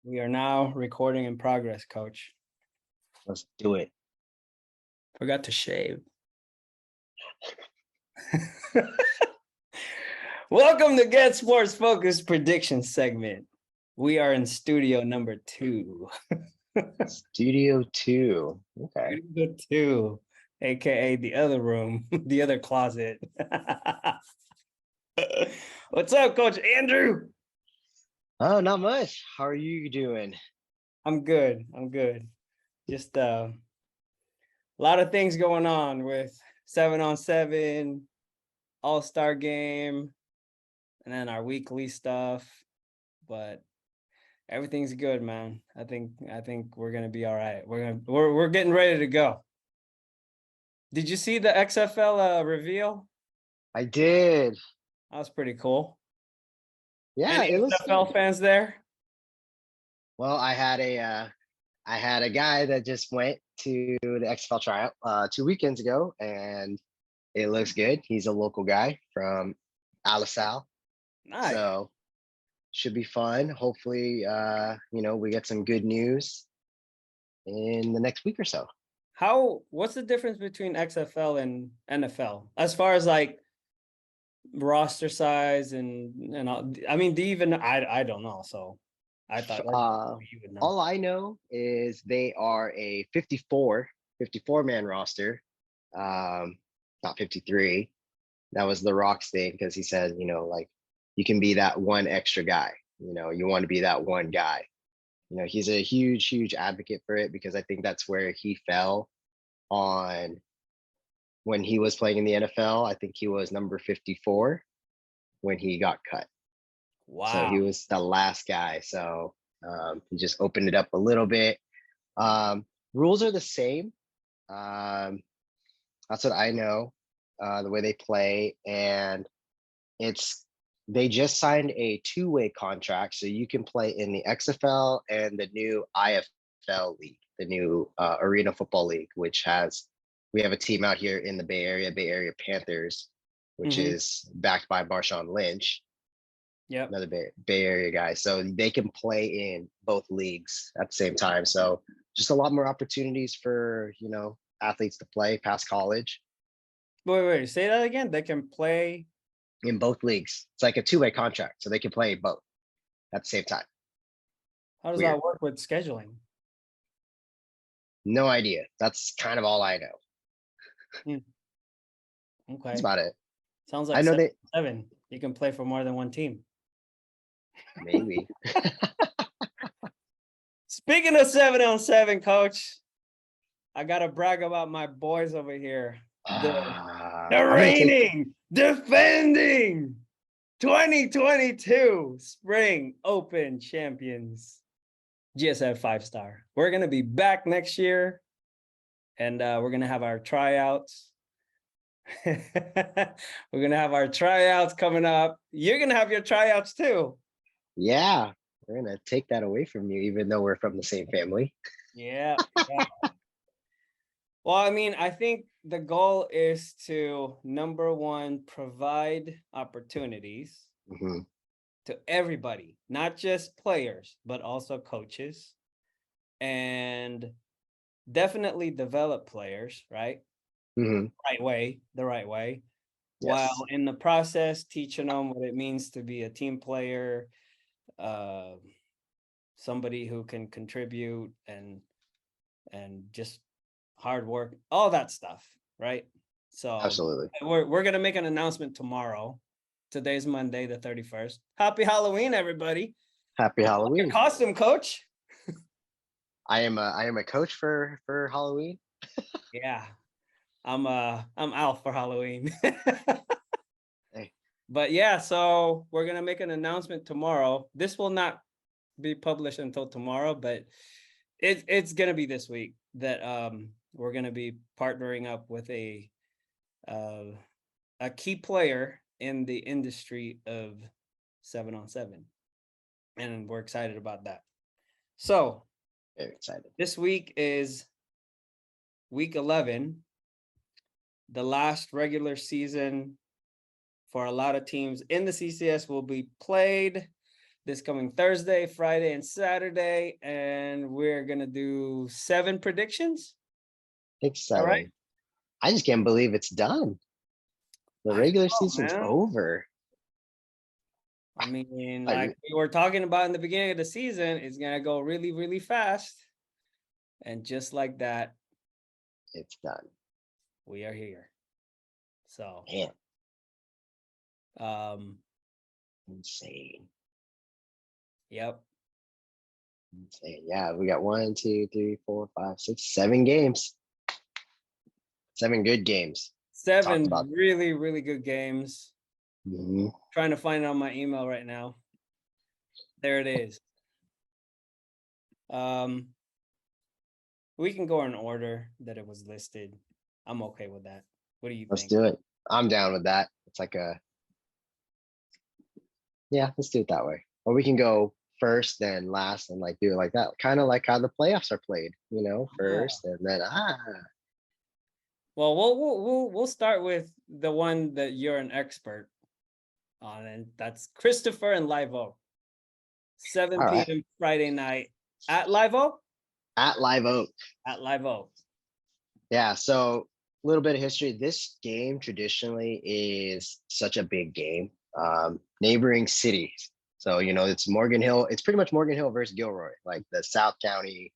We are now recording in progress, Coach. Let's do it. Forgot to shave. Welcome to GetSportsFocus Predictions segment. We are in studio number 2. Studio 2. Okay. Studio 2, aka the other room, the other closet. What's up, Coach Andrew? Oh, not much. How are you doing? I'm good. Just a lot of things going on with 7-on-7, All-Star game, and then our weekly stuff. But everything's good, man. I think we're gonna be all right. We're getting ready to go. Did you see the XFL reveal? I did. That was pretty cool. Yeah, Any it was XFL good. fans there? Well, I had a guy that just went to the XFL tryout 2 weekends ago, and it looks good. He's a local guy from Alisal, Nice. so should be fun. Hopefully, we get some good news in the next week or so. What's the difference between XFL and NFL as far as like roster size and all? I mean, do you even I don't know. So I thought you would know. All I know is they are a 54 man roster, not 53. That was the Rock's thing, because he said, like, you can be that one extra guy. You want to be that one guy. He's a huge advocate for it, because I think that's where he fell on when he was playing in the NFL. I think he was number 54 when he got cut. Wow. So he was the last guy. So he just opened it up a little bit. Rules are the same. That's what I know, the way they play. And they just signed a 2-way contract. So you can play in the XFL and the new IFL league, the new Arena Football League, which we have a team out here in the Bay Area Panthers, which is backed by Marshawn Lynch. Yep. Another Bay Area guy. So they can play in both leagues at the same time. So just a lot more opportunities for, athletes to play past college. Wait, say that again. They can play in both leagues. It's like a 2-way contract. So they can play both at the same time. How does that work with scheduling? No idea. That's kind of all I know. Okay. That's about it. Sounds like I know 7. You can play for more than one team. Maybe. Speaking of 7-on-7, Coach, I gotta brag about my boys over here. The reigning, defending 2022 Spring Open champions, GSF 5-star. We're gonna be back next year, and we're gonna have our tryouts. We're gonna have our tryouts coming up. You're gonna have your tryouts too. Yeah, we're gonna take that away from you, even though we're from the same family. Yeah. Well, I mean, I think the goal is to, number one, provide opportunities to everybody, not just players, but also coaches, and definitely develop players, right? The right way. Yes. While in the process, teaching them what it means to be a team player, somebody who can contribute and just hard work, all that stuff, right? So absolutely, we're gonna make an announcement tomorrow. Today's Monday, the 31st. Happy Halloween, everybody! Happy Halloween! Your costume, Coach. I am a coach for Halloween. Yeah, I'm Alf for Halloween. Hey. But yeah, so we're gonna make an announcement tomorrow. This will not be published until tomorrow, but it's gonna be this week that we're gonna be partnering up with a key player in the industry of 7-on-7, and we're excited about that. So very excited. This week is week 11, the last regular season for a lot of teams in the CCS will be played. this coming Thursday, Friday, and Saturday, and we're gonna do 7 predictions. I think All 7. right. I just can't believe it's done. The I regular know, season's man. over. I mean, I like we were talking about in the beginning of the season, it's gonna go really, really fast. And just like that, It's done. we are here. So, Man, um, insane. yep. Insane. Yeah, we got 1, 2, 3, 4, 5, 6, 7 games. 7 good games. Talk 7 about. really, really good games. Mhm. Trying to find it on my email right now. There it is. We can go in order that it was listed. I'm okay with that. What do you Let's think? do it. I'm down with that. It's like yeah, let's do it that way. Or we can go first, then last, and like do it like that. Kind of like how the playoffs are played, first and then Well, we'll start with the one that you're an expert on, and that's Christopher and Live Oak. 7 all right. p.m. Friday night at Live Oak. At Live Oak. At Live Oak. Yeah, so a little bit of history. This game traditionally is such a big game. Neighboring cities. So, it's Morgan Hill. It's pretty much Morgan Hill versus Gilroy, like the South County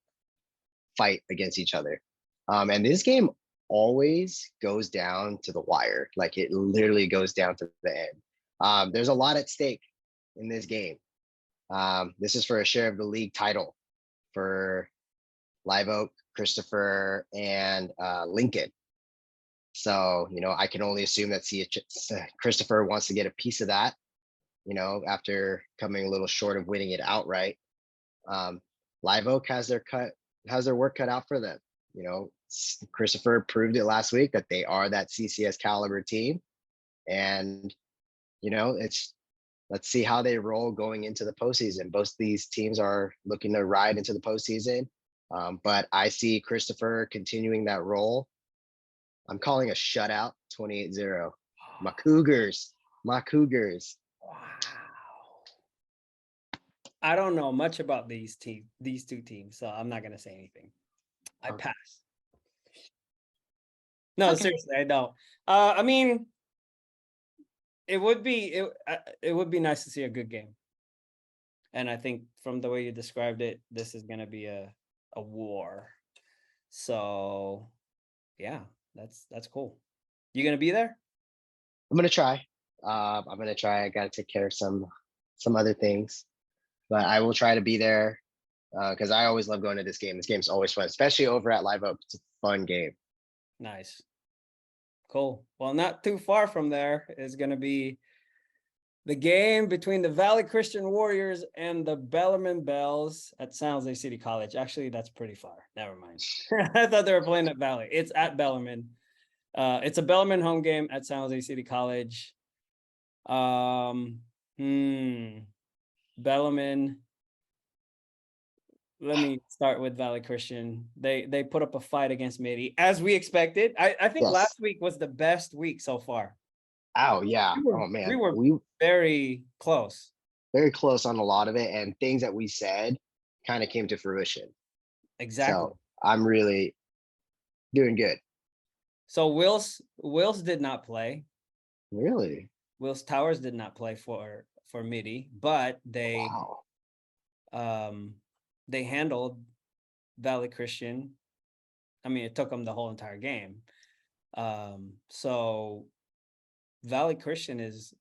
fight against each other. And this game always goes down to the wire. Like it literally goes down to the end. There's a lot at stake in this game. This is for a share of the league title for Live Oak, Christopher, and Lincoln. So, I can only assume that Christopher wants to get a piece of that, after coming a little short of winning it outright. Live Oak has their work cut out for them. Christopher proved it last week that they are that CCS caliber team. And, let's see how they roll going into the postseason. Both these teams are looking to ride into the postseason. But I see Christopher continuing that role. I'm calling a shutout 28-0. My Cougars. My Cougars. Wow. I don't know much about these two teams, so I'm not gonna say anything. I Okay. pass. No, Okay. seriously, I don't. I mean, it would be nice to see a good game. And I think from the way you described it, this is gonna be a war. So yeah, that's cool. You gonna be there? I'm gonna try. I gotta take care of some other things. But I will try to be there because I always love going to this game. This game's always fun, especially over at Live Oak. It's a fun game. Nice. Cool. Well, not too far from there is going to be the game between the Valley Christian Warriors and the Bellarmine Bells at San Jose City College. Actually, that's pretty far. Never mind. I thought they were playing at Valley. It's at Bellarmine. It's a Bellarmine home game at San Jose City College. Bellarmine. Let me start with Valley Christian. They put up a fight against Mitty, as we expected. I think Yes. last week was the best week so far. Oh yeah. Oh man. We were very close. Very close on a lot of it, and things that we said kind of came to fruition. Exactly. So I'm really doing good. So Wills did not play. Really? Wills Towers did not play for Mitty, but they handled Valley Christian. I mean, it took them the whole entire game. So Valley Christian is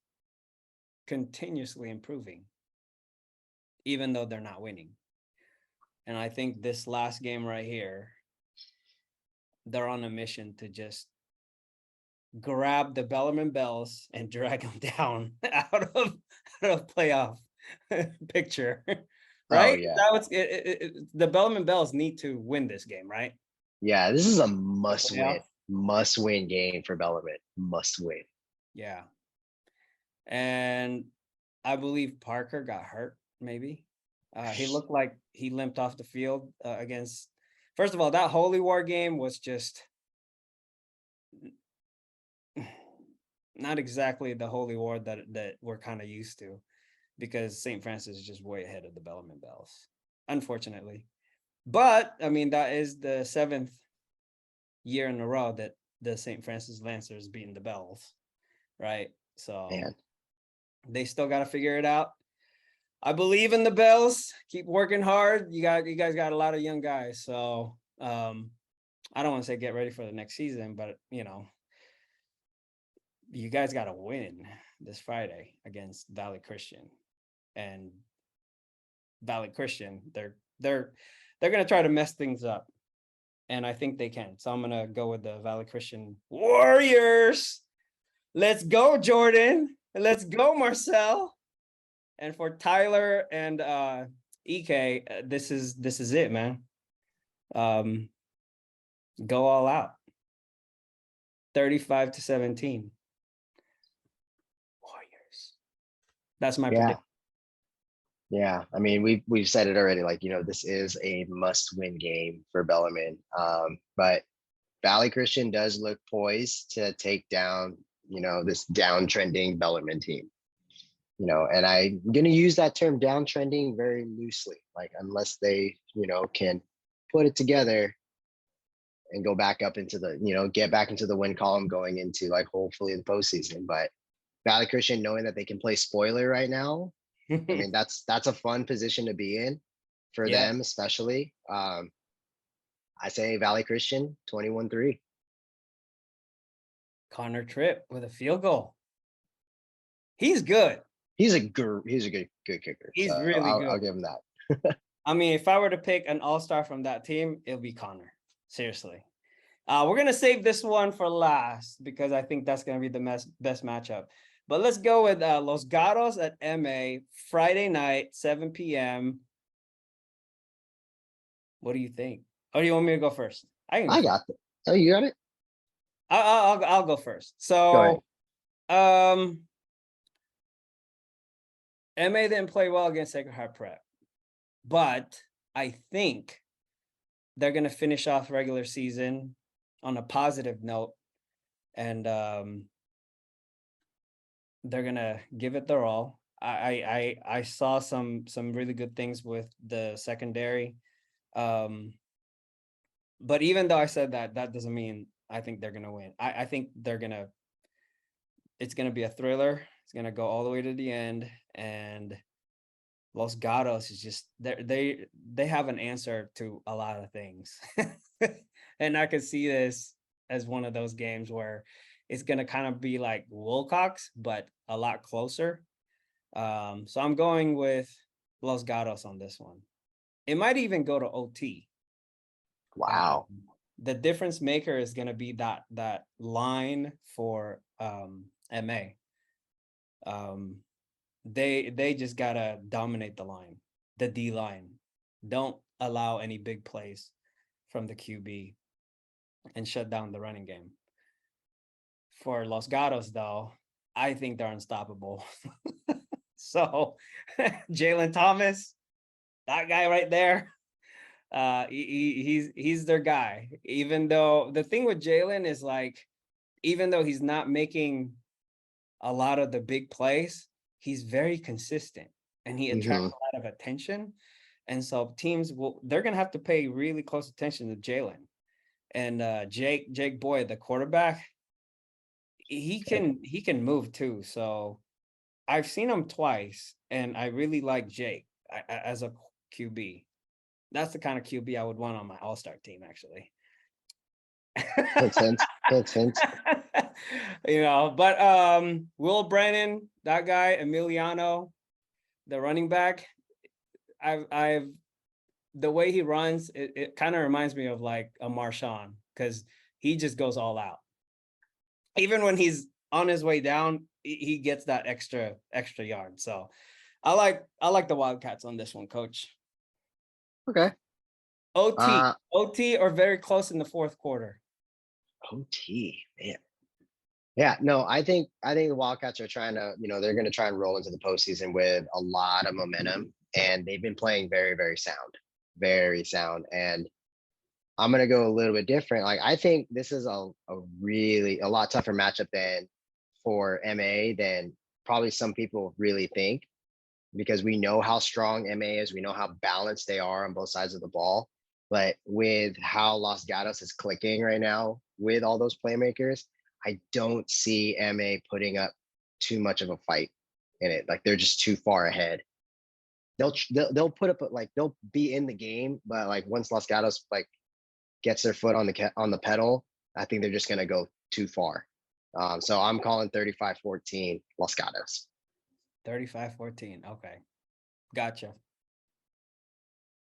continuously improving, even though they're not winning. And I think this last game right here, they're on a mission to just grab the Bellarmine Bells and drag them down out of playoff picture. Right? Oh yeah. That was the Bellarmine Bells need to win this game, right? Yeah, this is a must win game for Bellarmine. Must win. Yeah. And I believe Parker got hurt, maybe. He looked like he limped off the field against. First of all, that Holy War game was just not exactly the Holy War that we're kind of used to. because St. Francis is just way ahead of the Bellarmine Bells, unfortunately. But I mean, that is the 7th year in a row that the St. Francis Lancers beating the Bells, right? So Man. they still got to figure it out. I believe in the Bells. Keep working hard. You guys got a lot of young guys. So I don't want to say get ready for the next season, but you know, you guys got to win this Friday against Valley Christian. And Valley Christian, they're gonna try to mess things up. And I think they can. So I'm gonna go with the Valley Christian Warriors. Let's go, Jordan. Let's go, Marcel. And for Tyler and EK, this is it, man. Go all out. 35-17. Warriors. That's my prediction. Yeah, I mean, we've said it already. Like, you know, this is a must-win game for Bellarmine. But Valley Christian does look poised to take down, you know, this downtrending Bellarmine team. You know, and I'm going to use that term downtrending very loosely. Like, unless they, you know, can put it together and go back up into the, you know, get back into the win column going into like hopefully the postseason. But Valley Christian, knowing that they can play spoiler right now, I mean, that's a fun position to be in for them, especially. I say Valley Christian 21-3. Connor Tripp with a field goal. He's good. He's a good kicker. He's so really good. I'll give him that. I mean, if I were to pick an all-star from that team, it'll be Connor. Seriously. We're gonna save this one for last because I think that's gonna be the best matchup. But let's go with Los Gatos at MA, Friday night, 7 p.m. What do you think? Or do you want me to go first? I got it. Oh, you got it? I'll go first. So, MA didn't play well against Sacred Heart Prep, but I think they're gonna finish off regular season on a positive note, and they're gonna give it their all. I saw some really good things with the secondary, but even though I said that, that doesn't mean I think they're gonna win. I think it's gonna be a thriller. It's gonna go all the way to the end, and Los Gatos is just they have an answer to a lot of things, and I could see this as one of those games where it's gonna kind of be like Wilcox, but a lot closer. So I'm going with Los Gatos on this one. It might even go to OT. Wow. The difference maker is gonna be that line for MA. They just gotta dominate the line, the D line. Don't allow any big plays from the QB and shut down the running game. For Los Gatos, though, I think they're unstoppable. So Jalen Thomas, that guy right there, he's their guy. Even though the thing with Jalen is like, even though he's not making a lot of the big plays, he's very consistent and he attracts a lot of attention. And so teams they're gonna have to pay really close attention to Jalen. And Jake Boyd, the quarterback, he can move too. So I've seen him twice, and I really like Jake as a QB. That's the kind of QB I would want on my all-star team, actually. Makes sense. Makes sense. You know, but Will Brennan, that guy, Emiliano, the running back, I've the way he runs, it kind of reminds me of like a Marshawn, because he just goes all out. Even when he's on his way down, he gets that extra yard. So I like the Wildcats on this one, Coach. Okay. OT or very close in the fourth quarter. OT, man. Yeah, no, I think the Wildcats are trying to, you know, they're going to try and roll into the postseason with a lot of momentum, and they've been playing very, very sound, very sound. And I'm going to go a little bit different. Like, I think this is a lot tougher matchup than for MA than probably some people really think. because we know how strong MA is. We know how balanced they are on both sides of the ball. But with how Los Gatos is clicking right now with all those playmakers, I don't see MA putting up too much of a fight in it. Like they're just too far ahead. They'll put up like they'll be in the game, but like once Los Gatos like gets their foot on the pedal, I think they're just gonna go too far. So I'm calling 35-14 Los Gatos. 35-14. Okay. Gotcha.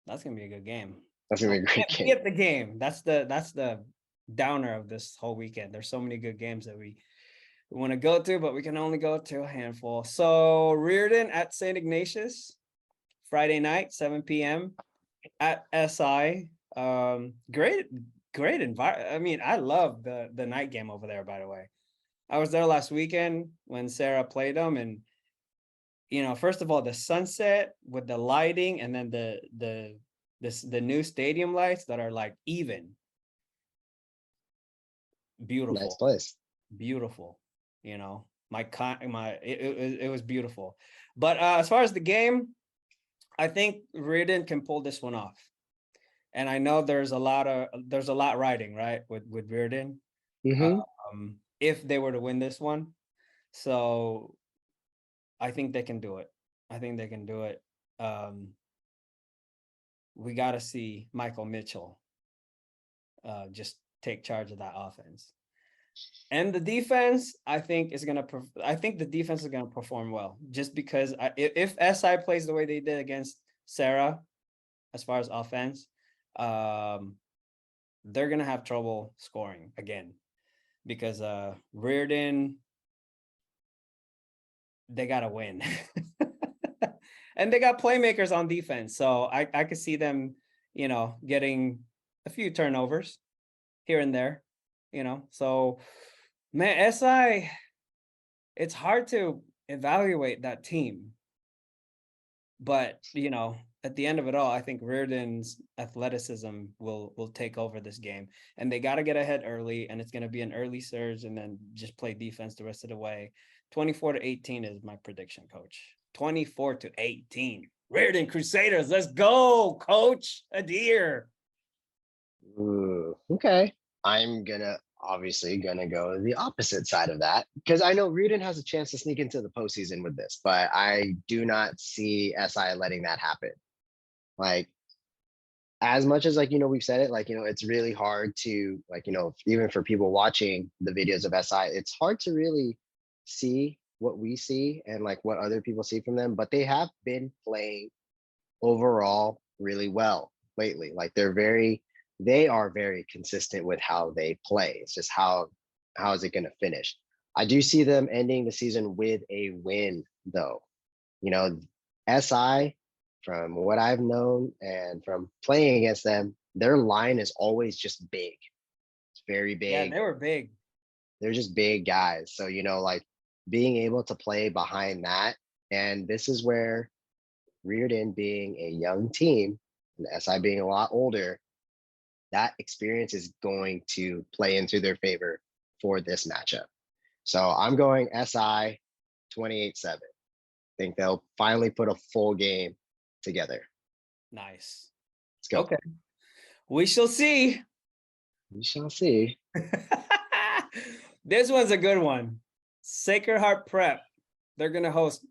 That's gonna be a good game. That's gonna be a great Be game. at the game. That's the downer of this whole weekend. There's so many good games that we want to go to, but we can only go to a handful. So Riordan at St. Ignatius, Friday night, 7 p.m. at SI. Great environment. I mean, I love the night game over there, by the way. I was there last weekend when Serra played them, and first of all, the sunset with the lighting, and then the new stadium lights that are like even. Beautiful. Nice place. Beautiful. It was beautiful. But as far as the game, I think Riordan can pull this one off. And I know there's a lot riding, right, with Riordan. If they were to win this one. So I think they can do it. We got to see Michael Mitchell just take charge of that offense. And the defense, I think the defense is gonna perform well, just because if SI plays the way they did against Serra, as far as offense, they're gonna have trouble scoring again, because Riordan, they gotta win, and they got playmakers on defense, so I could see them, getting a few turnovers here and there, so. Man, SI, it's hard to evaluate that team. But, at the end of it all, I think Riordan's athleticism will take over this game. And they got to get ahead early, and it's going to be an early surge and then just play defense the rest of the way. 24-18 is my prediction, Coach. 24-18. Riordan Crusaders, let's go, Coach Adir. Okay. I'm obviously gonna go the opposite side of that, because I know Riordan has a chance to sneak into the postseason with this, but I do not see SI letting that happen. Like, as much as we've said it, it's really hard to even for people watching the videos of SI, it's hard to really see what we see and what other people see from them, but they have been playing overall really well lately. They are very consistent with how they play. It's just how is it going to finish? I do see them ending the season with a win, though. SI, from what I've known and from playing against them, their line is always just big. It's very big. Yeah, they were big. They're just big guys. So, being able to play behind that, and this is where Riordan, being a young team and SI being a lot older, that experience is going to play into their favor for this matchup. So I'm going SI 28-7. I think they'll finally put a full game together. Nice. Let's go. Okay. We shall see. We shall see. This one's a good one. Sacred Heart Prep. They're going to host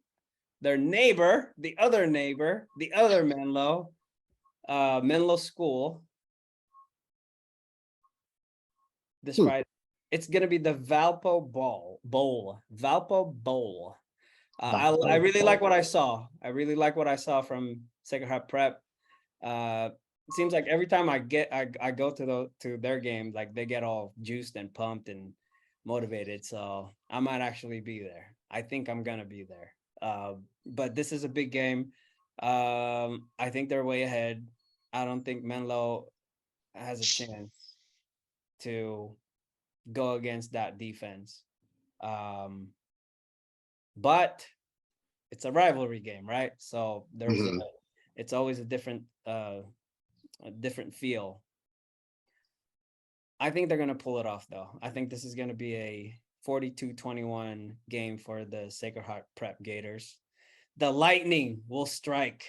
their neighbor, the other Menlo, Menlo School, this Friday. It's going to be the Valpo Bowl. Valpo Bowl. I really like what I saw. From Sacred Heart Prep. It seems like every time I go to their game, they get all juiced and pumped and motivated. So I might actually be there. I think I'm gonna be there. But this is a big game. I think they're way ahead. I don't think Menlo has a chance to go against that defense. But it's a rivalry game, right? So there's it's always a different feel. I think they're going to pull it off, though. I think this is going to be a 42-21 game for the Sacred Heart Prep Gators. the lightning will strike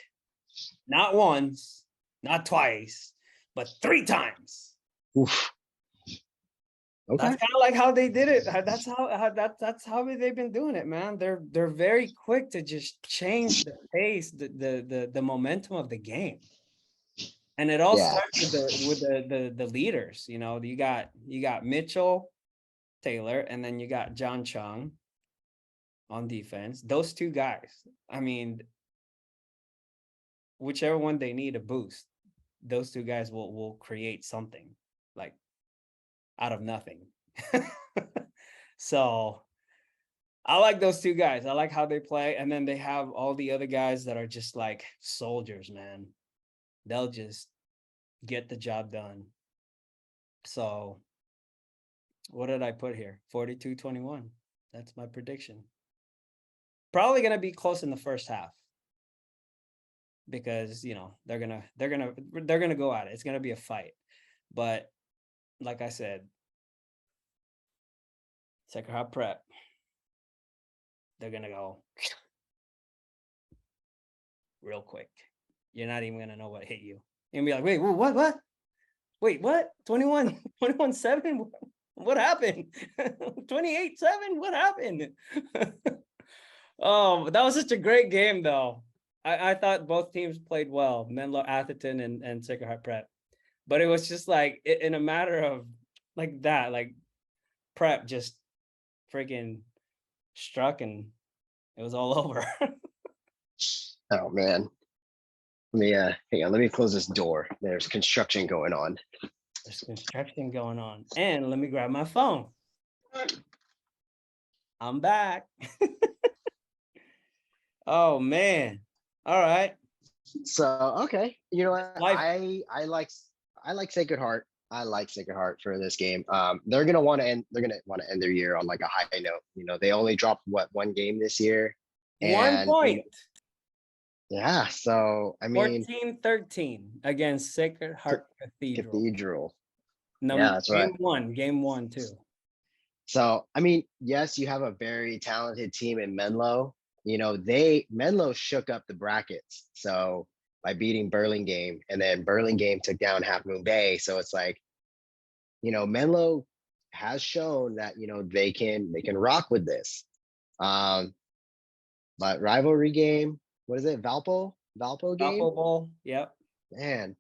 not once, not twice, but 3 times. Oof. Okay. That's kind of like how they did it. That's how they've been doing it, man. They're very quick to just change the pace, the momentum of the game. And it all Yeah. starts with the leaders. You know, you got Mitchell Taylor, and then you got John Chung on defense. Those two guys. I mean, whichever one they need a boost, those two guys will create something like out of nothing. So I like those two guys. I like how they play. And then they have all the other guys that are just like soldiers, man. They'll just get the job done. So what did I put here? 42-21. That's my prediction. Probably going to be close in the first half. Because, you know, they're going to go at it. It's going to be a fight. But like I said, Sacred Heart Prep, they're going to go real quick. You're not even going to know what hit you. You're going to be like, wait, what? Wait, what? 21-7? What happened? 28-7? What happened? Oh, that was such a great game, though. I thought both teams played well, Menlo-Atherton and Sacred Heart Prep. But it was just like, in a matter of like that, like Prep just freaking struck and it was all over. Oh man. Let me hang on, let me close this door. There's construction going on. There's construction going on. And let me grab my phone. I'm back. Oh man. All right. So okay. You know what? Life. I like Sacred Heart. I like Sacred Heart for this game. They're gonna want to end their year on like a high note. You know, they only dropped one game this year. 1 point. Yeah, so I mean 14-13 against Sacred Heart Cathedral. Yeah, that's right. Game one too. So I mean, yes, you have a very talented team in Menlo. You know, Menlo shook up the brackets. So by beating Burlingame, and then Burlingame took down Half Moon Bay. So it's like, you know, Menlo has shown that, you know, they can rock with this. But rivalry game, what is it? Valpo game? Valpo Bowl. Yep. Man.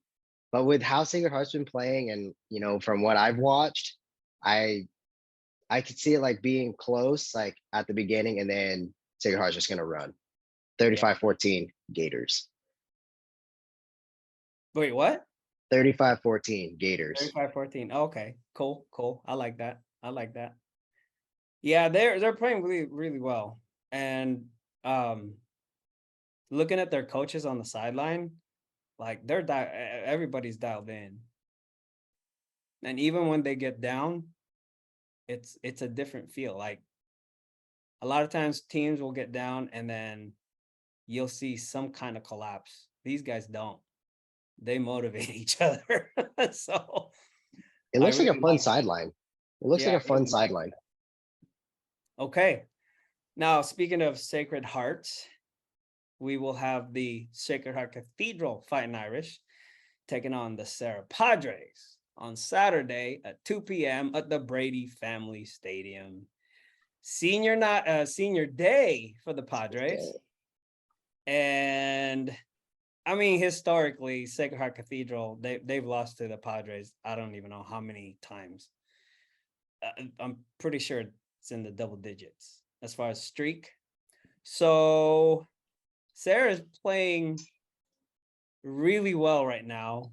But with how Sacred Heart's been playing, and you know, from what I've watched, I could see it like being close, like at the beginning, and then Sacred Heart's just gonna run. 35-14 Gators. Wait, what? 35-14 Gators. 35-14. Okay, cool. I like that. Yeah, they're playing really, really well. And looking at their coaches on the sideline, like everybody's dialed in. And even when they get down, it's a different feel. Like a lot of times teams will get down and then you'll see some kind of collapse. These guys don't. They motivate each other. So it looks like a fun sideline. It looks like a fun sideline. Okay. Now, speaking of Sacred Hearts, we will have the Sacred Heart Cathedral Fighting Irish taking on the Serra Padres on Saturday at 2 p.m. at the Brady Family Stadium. Senior day for the Padres. And I mean, historically, Sacred Heart Cathedral, they've lost to the Padres. I don't even know how many times. I'm pretty sure it's in the double digits as far as streak. So Serra's playing really well right now,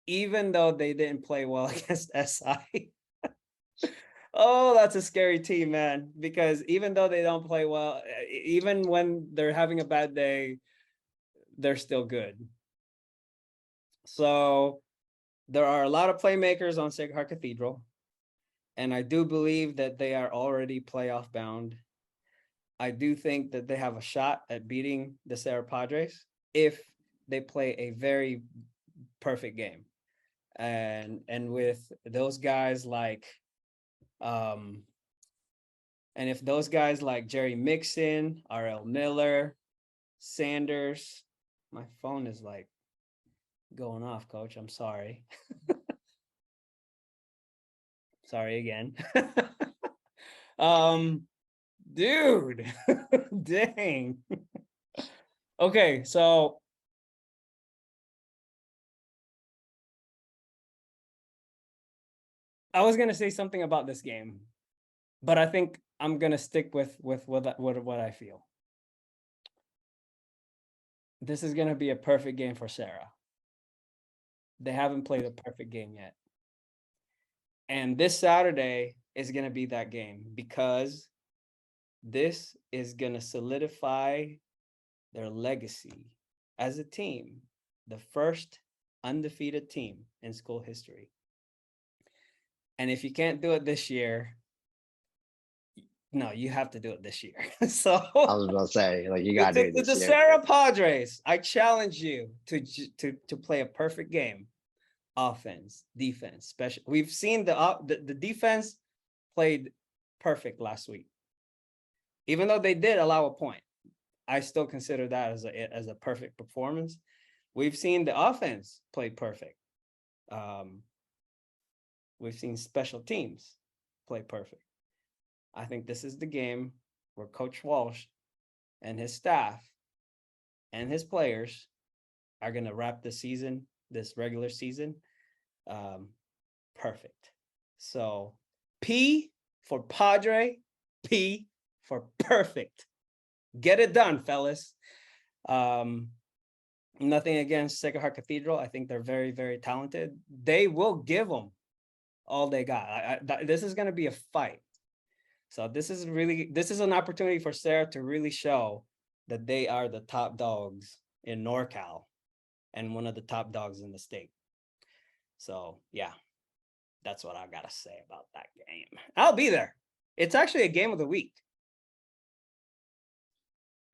even though they didn't play well against SI. Oh, that's a scary team, man, because even though they don't play well, even when they're having a bad day, they're still good. So there are a lot of playmakers on Sacred Heart Cathedral, and I do believe that they are already playoff bound. I do think that they have a shot at beating the Serra Padres if they play a very perfect game. And with those guys like and if those guys like Jerry Mixon, R.L. Miller, Sanders. My phone is like going off, coach. I'm sorry. Sorry again. Dude. Dang. Okay, so I was gonna say something about this game, but I think I'm gonna stick with what I feel. This is gonna be a perfect game for Serra. They haven't played a perfect game yet. And this Saturday is gonna be that game because this is gonna solidify their legacy as a team, the first undefeated team in school history. And if you can't do it this year, no, you have to do it this year. So I was gonna say, like, you gotta do it the this year. Serra Padres, I challenge you to play a perfect game. Offense, defense, special. We've seen the defense played perfect last week. Even though they did allow a point, I still consider that as a perfect performance. We've seen the offense play perfect. We've seen special teams play perfect. I think this is the game where Coach Walsh and his staff and his players are going to wrap the season, this regular season, perfect. So P for Padre, P for perfect. Get it done, fellas. Nothing against Sacred Heart Cathedral. I think they're very, very talented. They will give them all they got. This is going to be a fight. So this is an opportunity for Serra to really show that they are the top dogs in NorCal and one of the top dogs in the state. So yeah, that's what I gotta say about that game. I'll be there. It's actually a game of the week.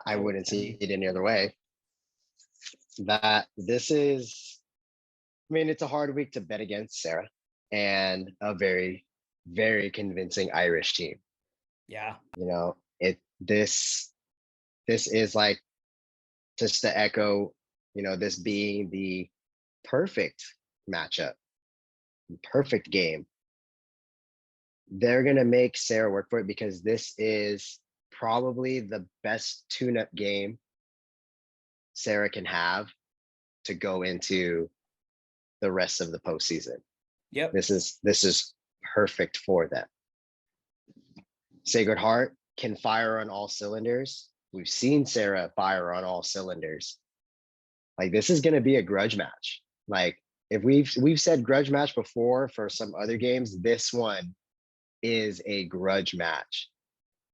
I wouldn't see it any other way. That this is, I mean, it's a hard week to bet against Serra and a very, very convincing Irish team. Yeah. You know, this is like, just to echo, you know, this being the perfect matchup, perfect game. They're gonna make Serra work for it because this is probably the best tune-up game Serra can have to go into the rest of the postseason. Yep. This is perfect for them. Sacred Heart can fire on all cylinders. We've seen Serra fire on all cylinders. Like, this is going to be a grudge match. Like, if we've said grudge match before for some other games, this one is a grudge match.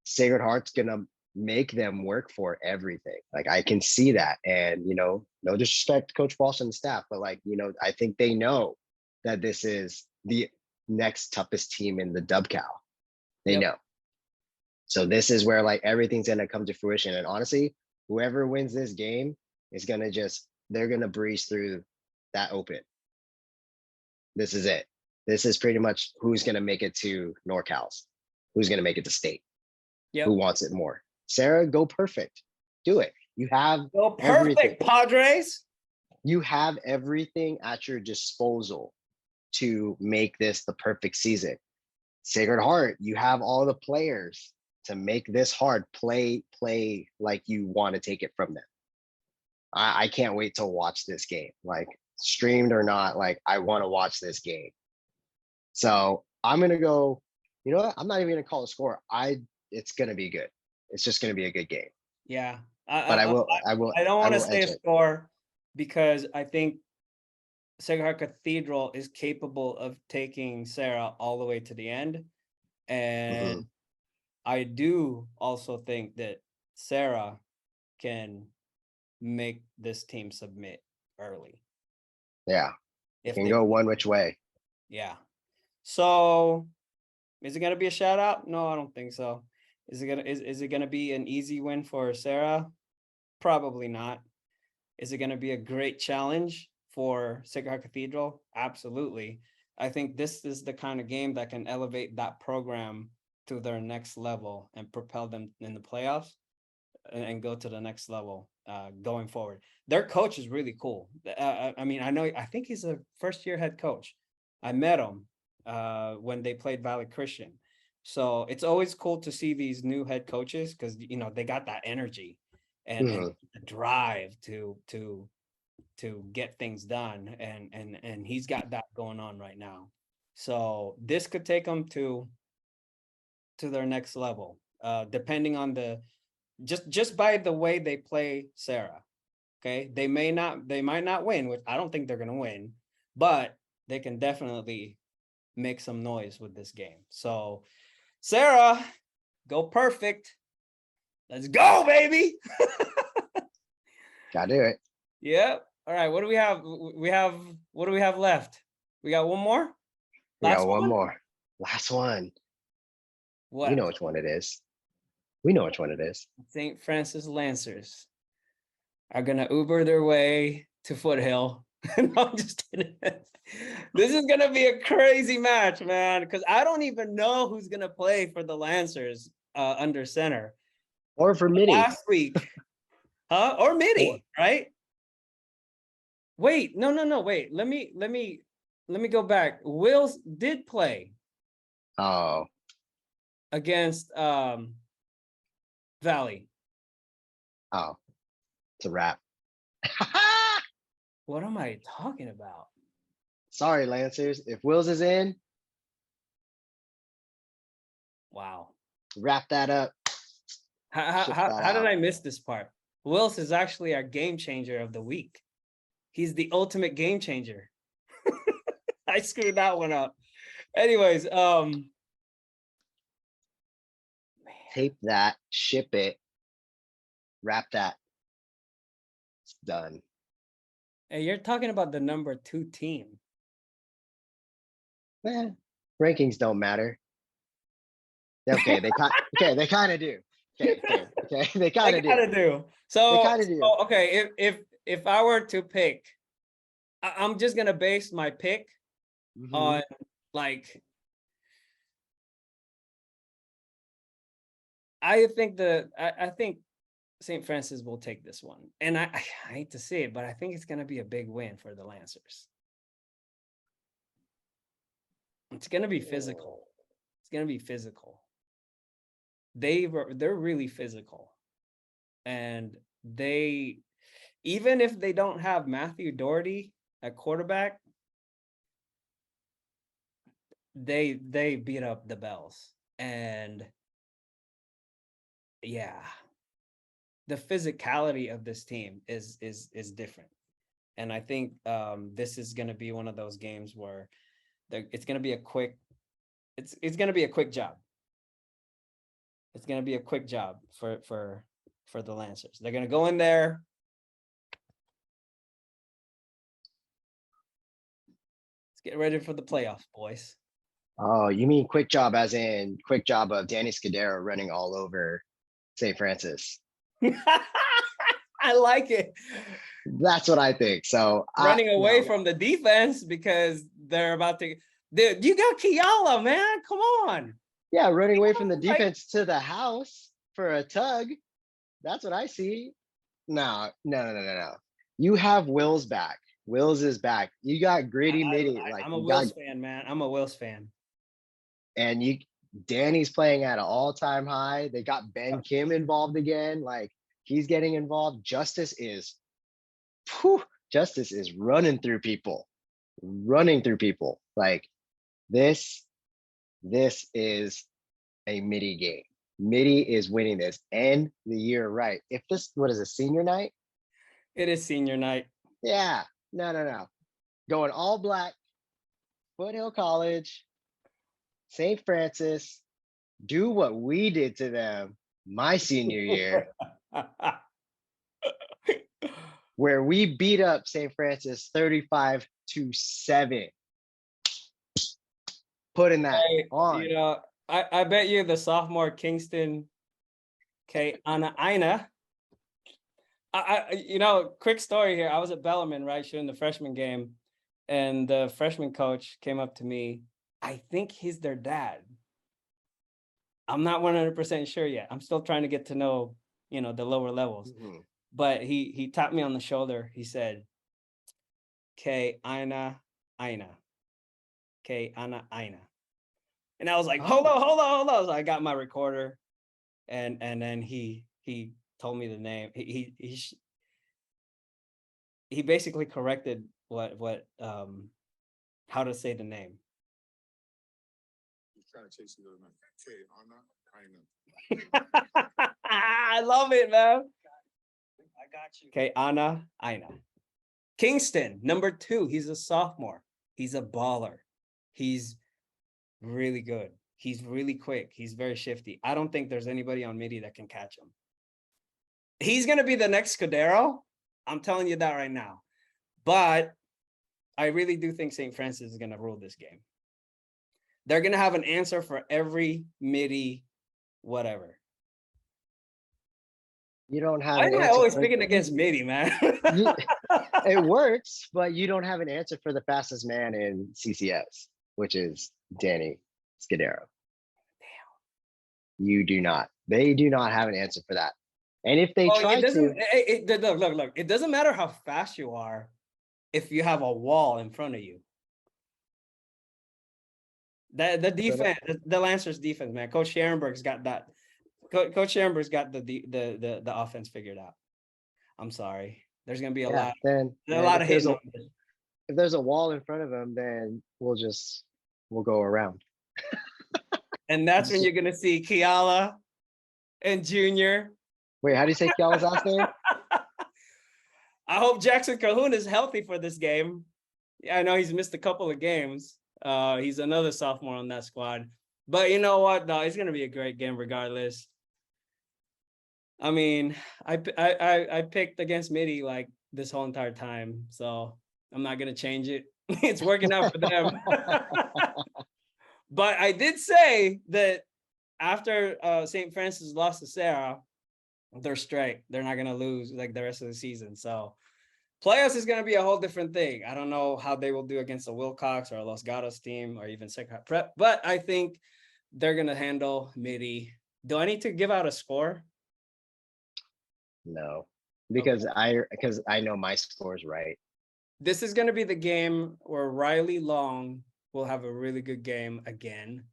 Sacred Heart's going to make them work for everything. Like, I can see that. And, you know, no disrespect to Coach Walsh and the staff, but, like, you know, I think they know that this is the next toughest team in the WCAL. They know. So this is where, like, everything's going to come to fruition. And honestly, whoever wins this game is going to they're going to breeze through that open. This is it. This is pretty much who's going to make it to NorCal's, who's going to make it to state, who wants it more. Serra, go perfect. Do it. You have go perfect, everything. Padres. You have everything at your disposal to make this the perfect season. Sacred Heart, you have all the players to make this hard. Play like you want to take it from them. I can't wait to watch this game. Like, streamed or not, like, I want to watch this game. So I'm gonna go, you know what? I'm not even gonna call a score. It's gonna be good. It's just gonna be a good game. Yeah. I don't want to say a score because I think Sacred Heart Cathedral is capable of taking Serra all the way to the end. And I do also think that Serra can make this team submit early. Yeah. It can go one which way. Yeah. So is it gonna be a shout out? No, I don't think so. Is it gonna be an easy win for Serra? Probably not. Is it gonna be a great challenge for Sacred Heart Cathedral? Absolutely. I think this is the kind of game that can elevate that program to their next level and propel them in the playoffs and go to the next level. going forward. Their coach is really cool. I mean, I think he's a first-year head coach. I met him when they played Valley Christian. So it's always cool to see these new head coaches because they got that energy and the drive to get things done, and he's got that going on right now. So this could take them to their next level, depending on just by the way they play Serra. Okay, they might not win, which I don't think they're gonna win, but they can definitely make some noise with this game. So Serra, go perfect. Let's go, baby. Gotta do it. Yep. All right. What do we have? What do we have left? We got one more. We got one more. Last one. What? You know which one it is. We know which one it is. St. Francis Lancers are gonna Uber their way to Foothill. No, I'm just kidding. This is gonna be a crazy match, man, because I don't even know who's gonna play for the Lancers under center. Or for Mitty. Last week. Huh? Or Mitty, right? Wait, no, wait. Let me go back. Wills did play against Valley. Oh, it's a wrap. What am I talking about? Sorry, Lancers. If Wills is in, wow. Wrap that up. How did I miss this part? Wills is actually our game changer of the week. He's the ultimate game changer. I screwed that one up. Anyways, tape that, ship it, wrap that. It's done. Hey, you're talking about the number 2 team. Rankings don't matter. Okay, they kind of do. Okay, they kind of do. So, okay, if I were to pick, I'm just gonna base my pick on like, I think St. Francis will take this one, and I hate to say it, but I think it's gonna be a big win for the Lancers. It's gonna be physical. It's gonna be physical. They're really physical, and they, even if they don't have Matthew Doherty at quarterback, they beat up the Bells, and yeah, the physicality of this team is different, and I think this is going to be one of those games where it's going to be a quick, it's going to be a quick job. It's going to be a quick job for the Lancers. They're going to go in there. Let's get ready for the playoffs, boys. Oh, you mean quick job as in quick job of Danny Scudero running all over St. Francis? I like it. That's what I think. So running away from the defense because they're about to. Dude, you got Kiala, man. Come on. Yeah, running away from the defense to the house for a tug. That's what I see. No. You have Wills back. Wills is back. You got gritty Mitty. I'm a Wills fan, man. I'm a Wills fan. And Danny's playing at an all-time high. They got Ben Kim involved again. Like, he's getting involved. Justice is running through people. Like, this is a Mitty game. Mitty is winning this. End the year right. If this, what is it, senior night? It is senior night. Yeah. No. Going all black, Foothill College, St. Francis, do what we did to them my senior year, where we beat up St. Francis 35-7. Putting that on. You know, I bet you the sophomore Kingston, Aina. Quick story here. I was at Bellarmine, right, shooting the freshman game, and the freshman coach came up to me. I think he's their dad. I'm not 100% sure yet. I'm still trying to get to know, the lower levels. but he tapped me on the shoulder. He said, "K Aina Aina, K Ana Aina," and I was like, "Hold on, hold on, hold on!" So I got my recorder, and then he told me the name. He basically corrected what how to say the name. He's trying to chase you K Ana Aina. I love it, man. I got you. Okay, Ana Aina. Kingston, number 2. He's a sophomore. He's a baller. He's really good. He's really quick. He's very shifty. I don't think there's anybody on Mitty that can catch him. He's going to be the next Scudero. I'm telling you that right now. But I really do think St. Francis is going to rule this game. They're going to have an answer for every Mitty, whatever. You don't have. Why am I always picking against Mitty, man? It works, but you don't have an answer for the fastest man in CCS, which is Danny Scudero. Damn. You do not. They do not have an answer for that. And if they try to, look, it doesn't matter how fast you are if you have a wall in front of you. The defense, the Lancers defense, man. Coach Scherenberg's got that. Coach Scherenberg's got the offense figured out. I'm sorry. There's gonna be a lot. Then a lot of hits. If there's a wall in front of them, then we'll go around. And that's when you're gonna see Kiala and Junior. Wait, how do you say Kiala's last name? I hope Jackson Cahoon is healthy for this game. Yeah, I know he's missed a couple of games. He's another sophomore on that squad. But you know what? No, it's gonna be a great game regardless. I mean, I picked against Mitty like this whole entire time, so I'm not gonna change it. It's working out for them. But I did say that after St. Francis lost to Serra, they're straight. They're not gonna lose like the rest of the season. So playoffs is gonna be a whole different thing. I don't know how they will do against a Wilcox or a Los Gatos team or even Secret Prep, but I think they're gonna handle Mitty. Do I need to give out a score? No, because I know my score is right. This is going to be the game where Riley Long will have a really good game again.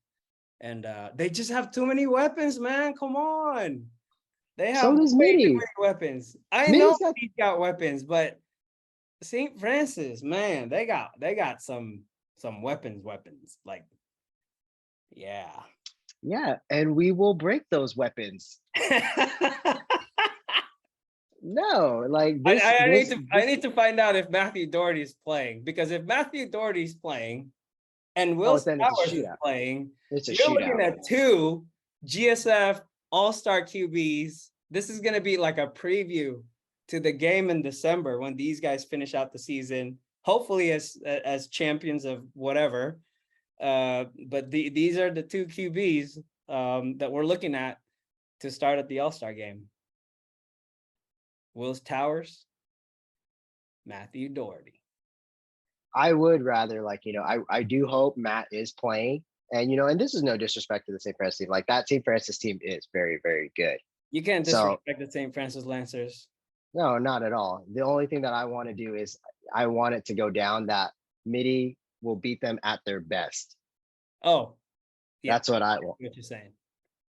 And they just have too many weapons, man. Come on. They have so does way Mitty. too many weapons. I know he's got weapons, but St. Francis, man, they got some weapons. Like, yeah. Yeah, and we will break those weapons. No, like this, I need to find out if Matthew Doherty is playing, because if Matthew Doherty is playing and Will Stowers is playing, you're looking at 2 GSF All-Star QBs. This is going to be like a preview to the game in December when these guys finish out the season, hopefully as champions of whatever. But these are the 2 QBs that we're looking at to start at the All-Star game. Will Towers, Matthew Doherty. I would rather I do hope Matt is playing, and and this is no disrespect to the St. Francis team. Like that St. Francis team is very, very good. You can't disrespect the St. Francis Lancers. No, not at all. The only thing that I want to do is I want it to go down that Mitty will beat them at their best. Oh, yeah, that's what I want. What you're saying.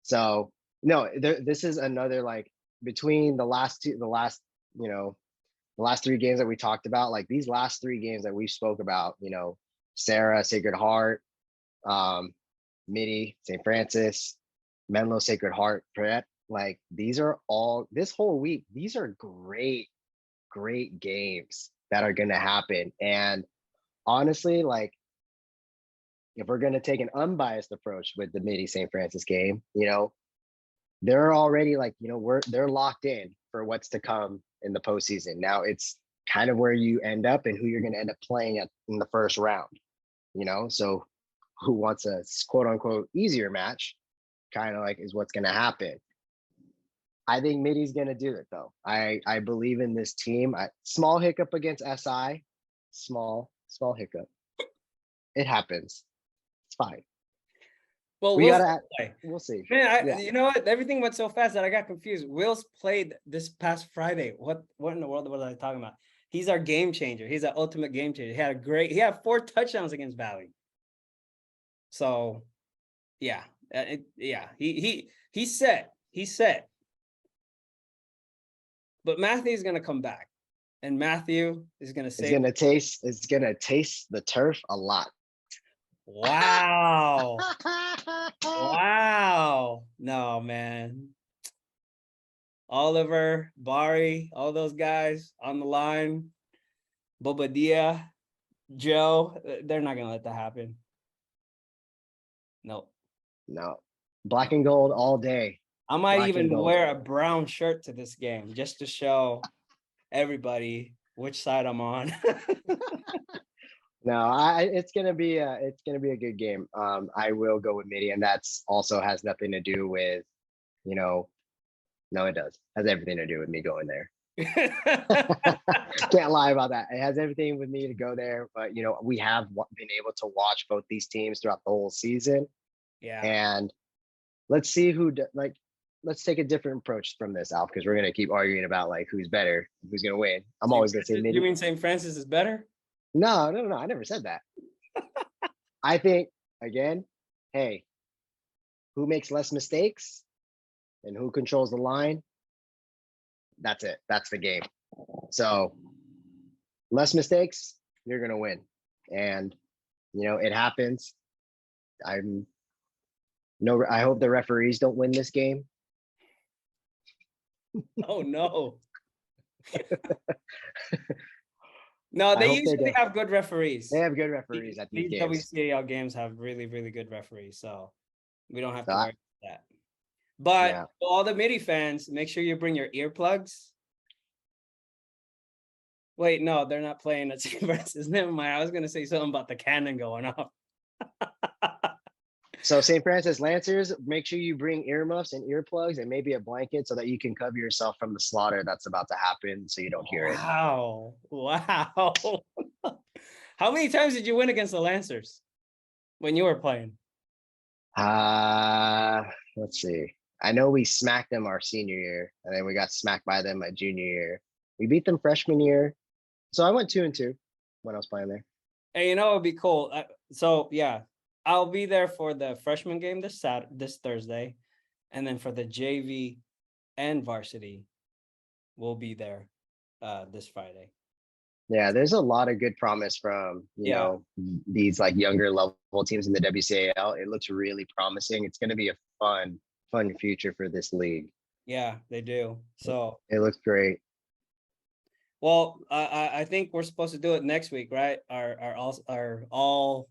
So no, this is another between the last 3 games that we talked about, like these last 3 games that we spoke about, Serra, Sacred Heart, Mitty, St. Francis, Menlo, Sacred Heart, Prep, like these are all this whole week. These are great games that are going to happen. And honestly, like if we're going to take an unbiased approach with the Mitty St. Francis game, they're already they're locked in for what's to come in the postseason. Now it's kind of where you end up and who you're going to end up playing in the first round, so who wants a quote unquote easier match kind of is what's going to happen. I think Mitty's going to do it though. I believe in this team. Small hiccup against SI, small hiccup. It happens. It's fine. Well, We Will's gotta. play. We'll see. Man, Yeah. you know what? Everything went so fast that I got confused. Will's played this past Friday. What in the world was I talking about? He's our game changer. He's an ultimate game changer. He had 4 touchdowns against Valley. So, yeah, he's set. He's set. But Matthew's gonna come back, and Matthew is gonna It's say, gonna taste. It's gonna taste the turf a lot. "Wow, wow, no man." Oliver, Bari, all those guys on the line, Bobadilla, Joe, they're not gonna let that happen. No. No, black and gold all day. I might Black and even gold. wear a brown shirt to this game just to show everybody which side I'm on. No, it's gonna be a good game. I will go with Mitty, and that's also has nothing to do with, you know, no, it does. Has everything to do with me going there. Can't lie about that. It has everything with me to go there, but you know, we have been able to watch both these teams throughout the whole season, Yeah. and let's see let's take a different approach from this, Alf, because we're gonna keep arguing about like who's better, who's gonna win. I'm always gonna say You Mitty. mean St. Francis is better? No, I never said that. I think again, hey, who makes less mistakes and who controls the line? That's it. That's the game. So less mistakes, you're gonna win. And you know, it happens. I hope the referees don't win this game. Oh no. No, they usually have good referees. They have good referees at these games. WCAL games have really, really good referees, so we don't have to So worry about that. But Yeah. for all the Mitty fans, make sure you bring your earplugs. Wait, no, they're not playing at St. Francis. Never mind. I was gonna say something about the cannon going off. So St. Francis Lancers, make sure you bring earmuffs and earplugs and maybe a blanket so that you can cover yourself from the slaughter that's about to happen so you don't hear it. Wow. Wow. How many times did you win against the Lancers when you were playing? Let's see. I know we smacked them our senior year, and then we got smacked by them my junior year. We beat them freshman year. So I went 2-2 when I was playing there. Hey, you know, it'd be cool. So yeah, I'll be there for the freshman game this Thursday, and then for the JV and varsity, we'll be there this Friday. Yeah, there's a lot of good promise from you know these like younger level teams in the WCAL. It looks really promising. It's going to be a fun future for this league. Yeah, they do. So it looks great. Well, I think we're supposed to do it next week, right? Our all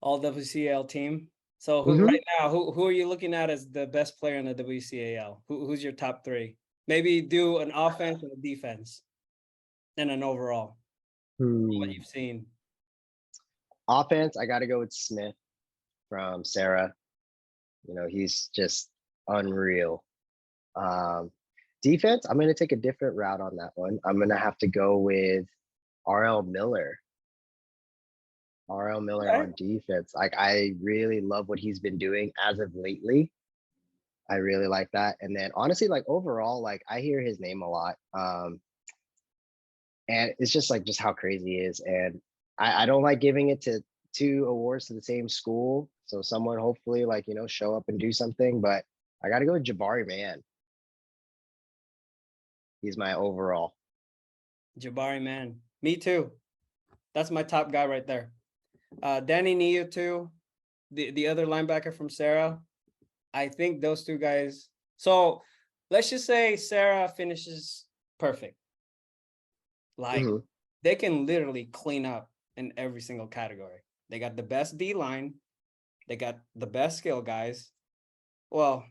WCAL team. So right now, who are you looking at as the best player in the WCAL? Who's your top 3? Maybe do an offense and a defense, and an overall. What you've seen. Offense, I got to go with Smith from Serra. You know, he's just unreal. Defense, I'm going to take a different route on that one. I'm going to have to go with RL Miller. On defense. Like, I really love what he's been doing as of lately. I really like that. And then honestly, like overall, like I hear his name a lot. And it's just like just how crazy he is. And I don't like giving it to 2 awards to the same school. So someone hopefully like, you know, show up and do something. But I got to go with Jabari Man. He's my overall. Jabari Man. Me too. That's my top guy right there. Danny Nia too. The other linebacker from Serra. I think those 2 guys. So let's just say Serra finishes perfect. Like they can literally clean up in every single category. They got the best D line. They got the best skill guys. Well,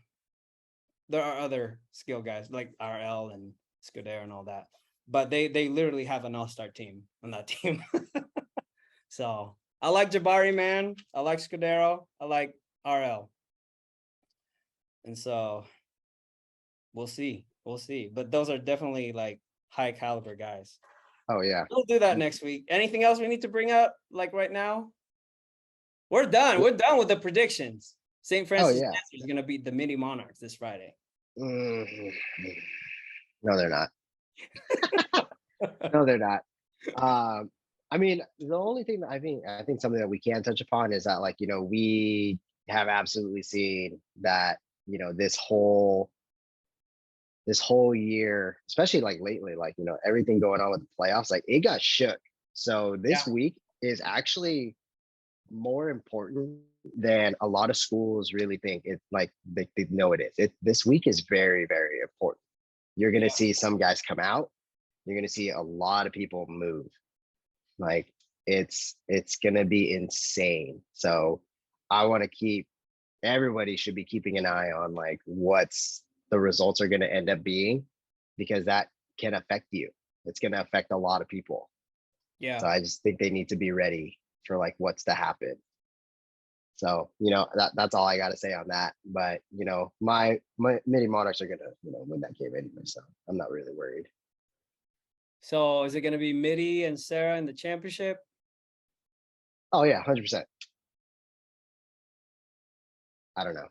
there are other skill guys like RL and Scudero and all that. But they literally have an all-star team on that team. So I like Jabari, man. I like Scudero. I like RL. And so we'll see. We'll see. But those are definitely like high caliber guys. Oh, yeah. We'll do that next week. Anything else we need to bring up like right now? We're done. We're done with the predictions. St. Francis yeah. Lancers is gonna beat the Mitty Monarchs this Friday. Mhm. No, they're not. No, they're not. I mean, the only thing that I think something that we can touch upon is that, like, we have absolutely seen that, this whole year, especially like lately, like, everything going on with the playoffs, like it got shook. So this week is actually more important than a lot of schools really think. It's like they know it is. This week is very, very important. You're gonna see some guys come out. You're gonna see a lot of people move. Like it's gonna be insane. So I want to everybody should be keeping an eye on like what's the results are going to end up being, because that can affect you. It's going to affect a lot of people. Yeah. So I just think they need to be ready for like what's to happen. So, that's all I got to say on that. But, my Mitty Monarchs are going to, win that game anyway. So I'm not really worried. So is it gonna be Mitty and Serra in the championship? Oh yeah, 100%. I don't know.